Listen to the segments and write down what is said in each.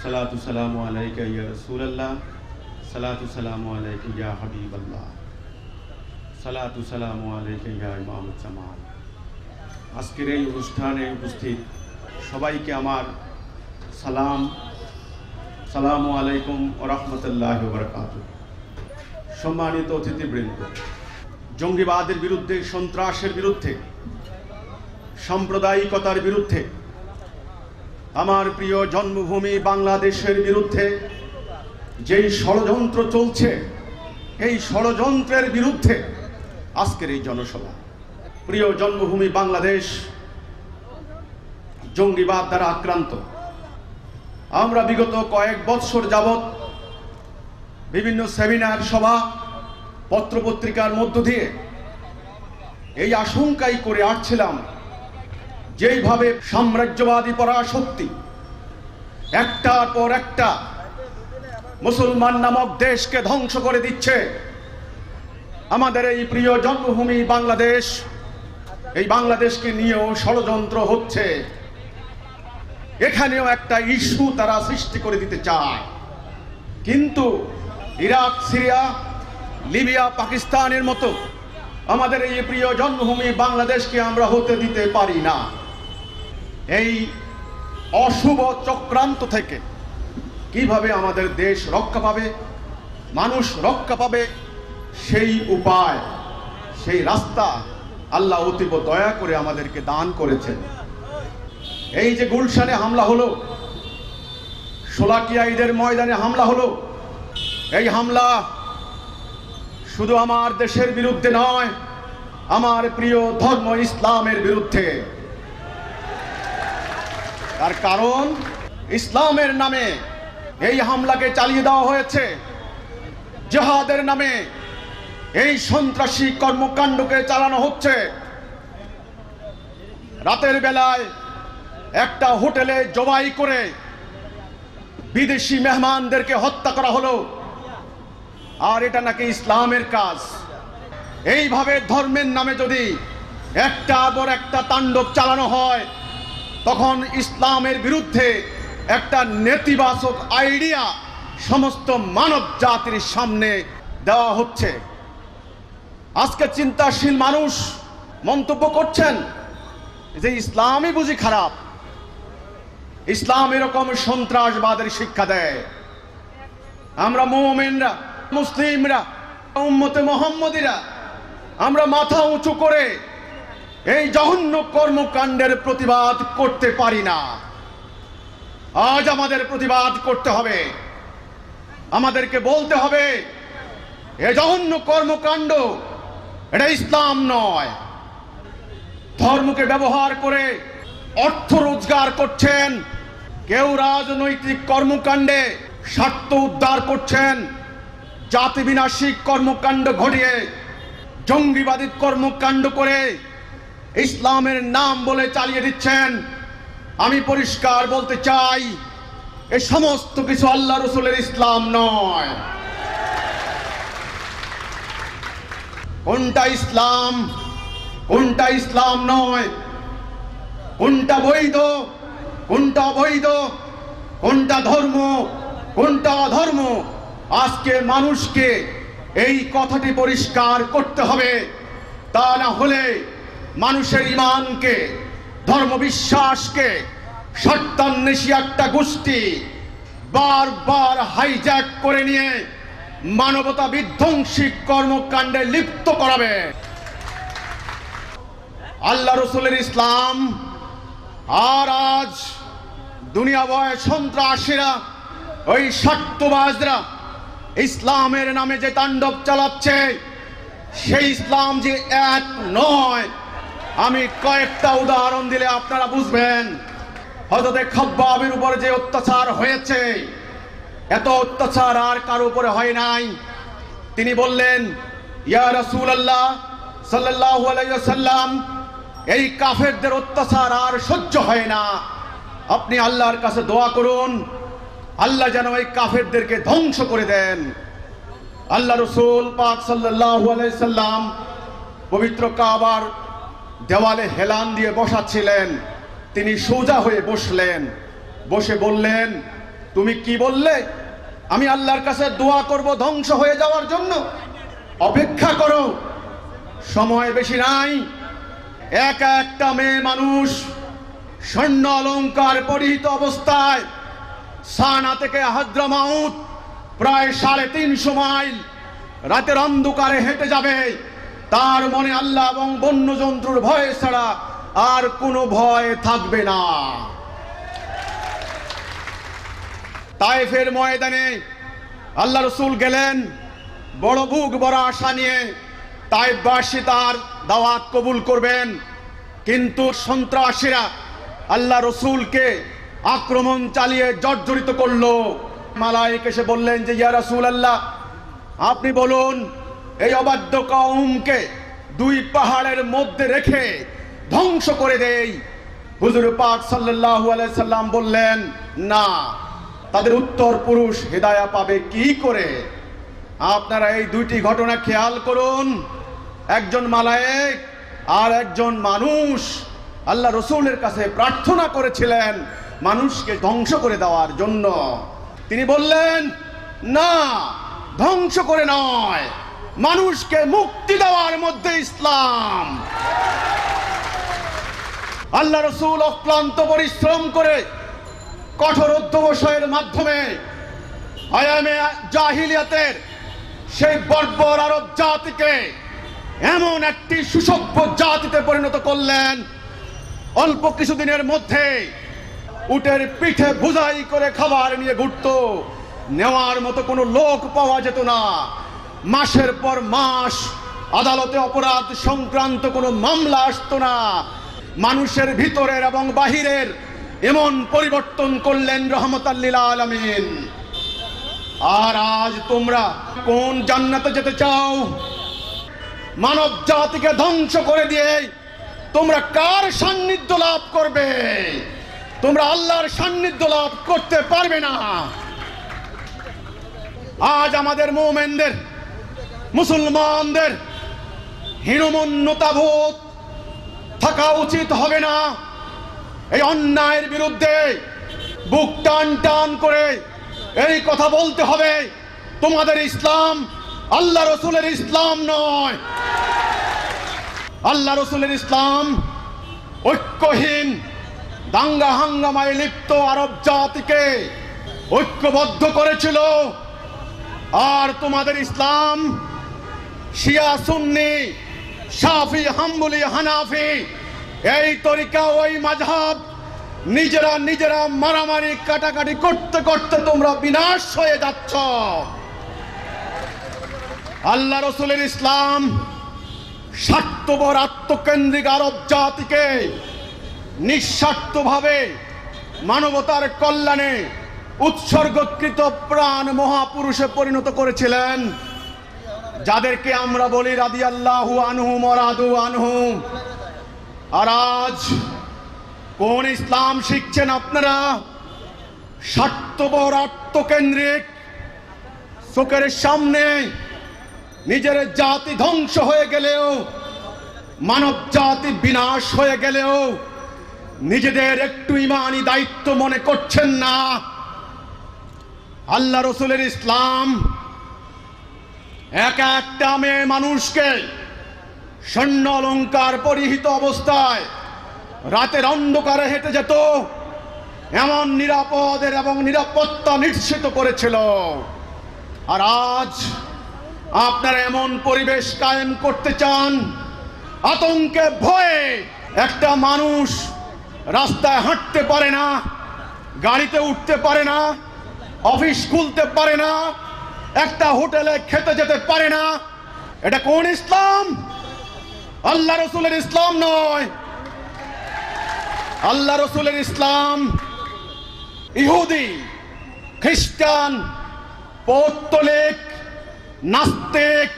সালাতু সালামু আলাইকা ইয়া রাসূলুল্লাহ, সালাতু সালামু আলাইকা ইয়া হাবিবাল্লাহ, সালাতু সালামু আলাইকা ইয়া ইমামুজ জামান। আজকের এই অনুষ্ঠানে উপস্থিত সবাইকে আমার সালাম, সালামু আলাইকুম ওয়া রাহমাতুল্লাহি ওয়া বারাকাতুহু। সম্মানিত অতিথিবৃন্দ, জঙ্গিবাদের বিরুদ্ধে, সন্ত্রাসের বিরুদ্ধে, সাম্প্রদায়িকতার বিরুদ্ধে, আমার প্রিয় জন্মভূমি বাংলাদেশের বিরুদ্ধে যেই ষড়যন্ত্র চলছে, এই ষড়যন্ত্রের বিরুদ্ধে আজকের এই জনসভা। প্রিয় জন্মভূমি বাংলাদেশ জঙ্গিবাদ দ্বারা আক্রান্ত। আমরা বিগত কয়েক বৎসর যাবৎ বিভিন্ন সেমিনার, সভা, পত্রপত্রিকার মধ্য দিয়ে এই আশঙ্কাই করে আসছিলাম, যেইভাবে সাম্রাজ্যবাদী পরাশক্তি একটার পর একটা মুসলমান নামক দেশকে ধ্বংস করে দিচ্ছে, আমাদের এই প্রিয় জন্মভূমি বাংলাদেশ, এই বাংলাদেশকে নিয়েও ষড়যন্ত্র হচ্ছে। এখানেও একটা ইস্যু তারা সৃষ্টি করে দিতে চায়, কিন্তু ইরাক, সিরিয়া, লিবিয়া, পাকিস্তানের মতো আমাদের এই প্রিয় জন্মভূমি বাংলাদেশকে আমরা হতে দিতে পারি না। এই অশুভ চক্রান্ত থেকে কিভাবে আমাদের দেশ রক্ষা পাবে, মানুষ রক্ষা পাবে, সেই উপায়, সেই রাস্তা আল্লাহ অতীব দয়া করে আমাদেরকে দান করেছেন। এই যে গুলশানে হামলা হলো, শোলাকিয়া ঈদের ময়দানে হামলা হলো, এই হামলা শুধু আমার দেশের বিরুদ্ধে নয়, আমার প্রিয় ধর্ম ইসলামের বিরুদ্ধে। তার কারণ ইসলামের নামে এই হামলাকে চালিয়ে দেওয়া হয়েছে, জিহাদের নামে এই সন্ত্রাসী কর্মকাণ্ডকে চালানো হচ্ছে। রাতের বেলায় একটা হোটেলে জবাই করে বিদেশি মেহমানদেরকে হত্যা করা হলো, আর এটা নাকি ইসলামের কাজ। এইভাবে ধর্মের নামে যদি একটার পর একটা তাণ্ডব চালানো হয়, তখন ইসলামের বিরুদ্ধে একটা নেতিবাচক আইডিয়া সমস্ত মানব জাতির সামনে দেওয়া হচ্ছে। আজকে চিন্তাশীল মানুষ মন্তব্য করছেন যে ইসলামই বুঝি খারাপ, ইসলাম এরকম সন্ত্রাসবাদের শিক্ষা দেয়। আমরা মুমিনরা, মুসলিমরা, উম্মতে মুহাম্মদীরা আমরা মাথা উঁচু করে এই জঘন্য কর্মকাণ্ডের প্রতিবাদ করতে পারি না। আজ আমাদের প্রতিবাদ করতে হবে, আমাদেরকে বলতে হবে এই জঘন্য কর্মকাণ্ড এটা ইসলাম নয়। ধর্মকে ব্যবহার করে অর্থ রোজগার করছেন, কেউ রাজনৈতিক কর্মকাণ্ডে স্বার্থ উদ্ধার করছেন, জাতি বিনাশী কর্মকাণ্ড ঘটিয়ে জঙ্গিবাদী কর্মকাণ্ড করে ইসলামের নাম বলে চালিয়ে দিচ্ছেন। আমি পরিষ্কার বলতে চাই, এই সমস্ত কিছু আল্লাহ রাসূলের ইসলাম নয়। কোনটা ইসলাম, কোনটা ইসলাম নয়, কোনটা বৈধ, কোনটা অবৈধ, কোনটা ধর্ম, কোনটা অধর্ম, আজকে মানুষকে এই কথাটি পরিষ্কার করতে হবে। তা না হলে মানুষের ঈমানকে, ধর্মবিশ্বাসকে শয়তাননেশী একটা গোষ্ঠী বারবার হাইজ্যাক করে নিয়ে মানবতা বিধ্বংসী কর্মকাণ্ডে লিপ্ত করাবে। আল্লাহ রাসূলের ইসলাম আর আজ দুনিয়াময় সন্ত্রাসীরা, ওই স্বার্থবাজরা ইসলামের নামে যে তাণ্ডব চালাচ্ছে, সেই ইসলাম যে এক নয়। আমি কয়েকটা উদাহরণ দিলে আপনারা বুঝবেন। হযরত খাব্বাবের উপরে যে অত্যাচার হয়েছে, এত অত্যাচার আর কারো উপরে হয় নাই। তিনি বললেন, ইয়া রাসূলুল্লাহ সাল্লাল্লাহু আলাইহি ওয়াসাল্লাম, এই কাফেরদের অত্যাচার আর সহ্য হয় না, আপনি আল্লাহর কাছে দোয়া করুন, আল্লাহ যেন এই কাফেরদেরকে ধ্বংস করে দেন। আল্লাহ রাসূল পাক সাল্লাল্লাহু আলাইহি সাল্লাম পবিত্র কাবার দেওয়ালে হেলান দিয়ে বসাচ্ছিলেন। তিনি সোজা হয়ে বসলেন, বসে বললেন, তুমি কি বললে? আমি আল্লাহর কাছে দোয়া করব ধ্বংস হয়ে যাওয়ার জন্য? অপেক্ষা করো, সময় বেশি নাই। একটা মেয়ে মানুষ স্বর্ণ অলংকার পরিহিত অবস্থায় সানা থেকে হাদ্রামাউত প্রায় 350 মাইল রাতের অন্ধকারে হেঁটে যাবে। তার মনে আল্লাহ এবং বন্যজন্তুর ভয় ছাড়া আর কোনো ভয় থাকবে না। তায়েফের ময়দানে আল্লাহ রসুল গেলেন বড় বুক বড় আশা নিয়ে। তায়েফবাসী তার দাওয়াত কবুল করবেন, কিন্তু সন্ত্রাসীরা আল্লাহ রসুলকে আক্রমণ চালিয়ে জর্জরিত করলো। মালায়েক এসে বললেন যে ইয়া রাসূলুল্লাহ, আপনি বলুন এই অবাধ্য কওমকে 2 পাহাড়ের মধ্যে রেখে ধ্বংস করে দেই। হুজুর পাক সাল্লাল্লাহু আলাইহি সাল্লাম বললেন, না, তাদের উত্তর পুরুষ হেদায়া পাবে কি করে? আপনারা এই 2টি ঘটনা খেয়াল করুন। একজন মালায়েক আর একজন মানুষ আল্লাহ রসুলের কাছে প্রার্থনা করেছিলেন মানুষকে ধ্বংস করে দেওয়ার জন্য। তিনি বললেন, না, ধ্বংস করে নয়, মানুষকে মুক্তি দেওয়ার মধ্যে ইসলাম। আল্লাহ রসুল অক্লান্ত পরিশ্রম করে কঠোর অধ্যবসায়ের মাধ্যমে আয়ামে জাহিলিয়াতের সেই বর্বর আরব জাতিকে এমন একটি সুসভ্য জাতিতে পরিণত করলেন, অল্প কিছুদিনের মধ্যে উটের পিঠে বোঝাই করে খাবার নিয়ে ঘুরত, নেওয়ার মতো কোনো লোক পাওয়া যেত না। মাসের পর মাস আদালতে অপরাধ সংক্রান্ত কোনো মামলা আসতো না। মানুষের ভিতরের এবং বাহিরের এমন পরিবর্তন করলেন রহমতাল লিল আলামিন। আর আজ তোমরা কোন জান্নাতে যেতে চাও? মানব জাতিকে ধ্বংস করে দিয়ে তোমরা কার সান্নিধ্য লাভ করবে? তোমরা আল্লাহর সান্নিধ্য লাভ করতে পারবে না। আজ আমাদের মুমিনদের, মুসলমানদের হীনমন্যতাবোধ থাকা উচিত হবে না। এই অন্যায়ের বিরুদ্ধে বুক টান টান করে এই কথা বলতে হবে, তোমাদের ইসলাম আল্লাহ রসুলের ইসলাম নয়। আল্লাহ রসুলের ইসলাম ঐক্যহীন দাঙ্গা হাঙ্গামায় লিপ্ত আরব জাতিকে ঐক্যবদ্ধ করেছিল। আর তোমাদের ইসলাম শিয়া সুন্নি শাফি হাম্বলি হানাফি এই তরিকা ওই মাযহাব নিজেরা মারামারি কাটাকাটি করতে করতে তোমরা বিনাশ হয়ে যাচ্ছ। আল্লাহ রসুলের ইসলাম স্বার্থপর আত্মকেন্দ্রিক আরব জাতিকে নিঃস্বার্থভাবে মানবতার কল্যাণে উৎসর্গকৃত প্রাণ মহাপুরুষে পরিণত করেছিলেন, যাদেরকে আমরা বলি রাদিয়াল্লাহু আনহু ওয়ারাদু আনহু। আর আজ কোন ইসলাম শিখছেন আপনারা? স্বার্থপর আত্মকেন্দ্রিক, চোখের সামনে নিজের জাতি ধ্বংস হয়ে গেলেও, মানব জাতি বিনাশ হয়ে গেলেও নিজেদের একটু ইমানি দায়িত্ব মনে করছেন না। আল্লাহ রসুলের ইসলাম একটা মেয়ে মানুষকে স্বর্ণ অলংকার পরিহিত অবস্থায় রাতের অন্ধকারে হেঁটে যেত এমন নিরাপদের এবং নিরাপত্তা নিশ্চিত করেছিল। আর আজ আপনারা এমন পরিবেশ কায়েম করতে চান, আতঙ্কে ভয়ে একটা মানুষ রাস্তায় হাঁটতে পারে না, গাড়িতে উঠতে পারে না, অফিস খুলতে পারে না, একটা হোটেলে খেতে যেতে পারে না। এটা কোন ইসলাম? আল্লাহ রসুলের ইসলাম নয়। আল্লাহ রসুলের ইসলাম ইহুদি, খ্রিস্টান, পৌত্তলিক, নাস্তিক,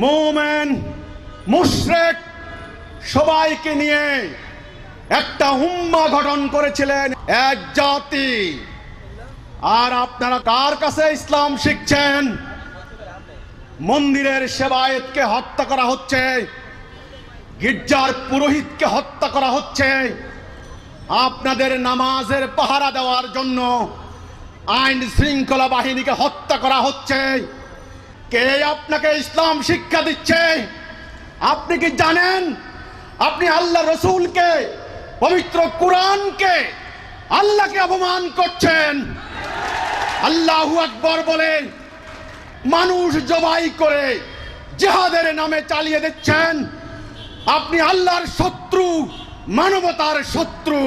মুমিন, মুশরিক সবাইকে নিয়ে একটা উম্মাহ গঠন করেছিলেন, এক জাতি। আর আপনারা কার কাছে ইসলাম শিখছেন? মন্দিরের সেবায়েতকে হত্যা করা হচ্ছে, গির্জার পুরোহিতকে হত্যা করা হচ্ছে, আপনাদের নামাজের পাহারা দেওয়ার জন্য আইন শৃঙ্খলা বাহিনীকে হত্যা করা হচ্ছে। কে আপনাকে ইসলাম শিক্ষা দিচ্ছে? আপনি কি জানেন আপনি আল্লাহ রসুলকে, পবিত্র কোরআনকে, আল্লাহকে অপমান করছেন? আল্লাহু আকবার বলে মানুষ জবাই করে জিহাদের নামে চালিয়ে দিচ্ছেন। আপনি আল্লাহর শত্রু, মানবতার শত্রু।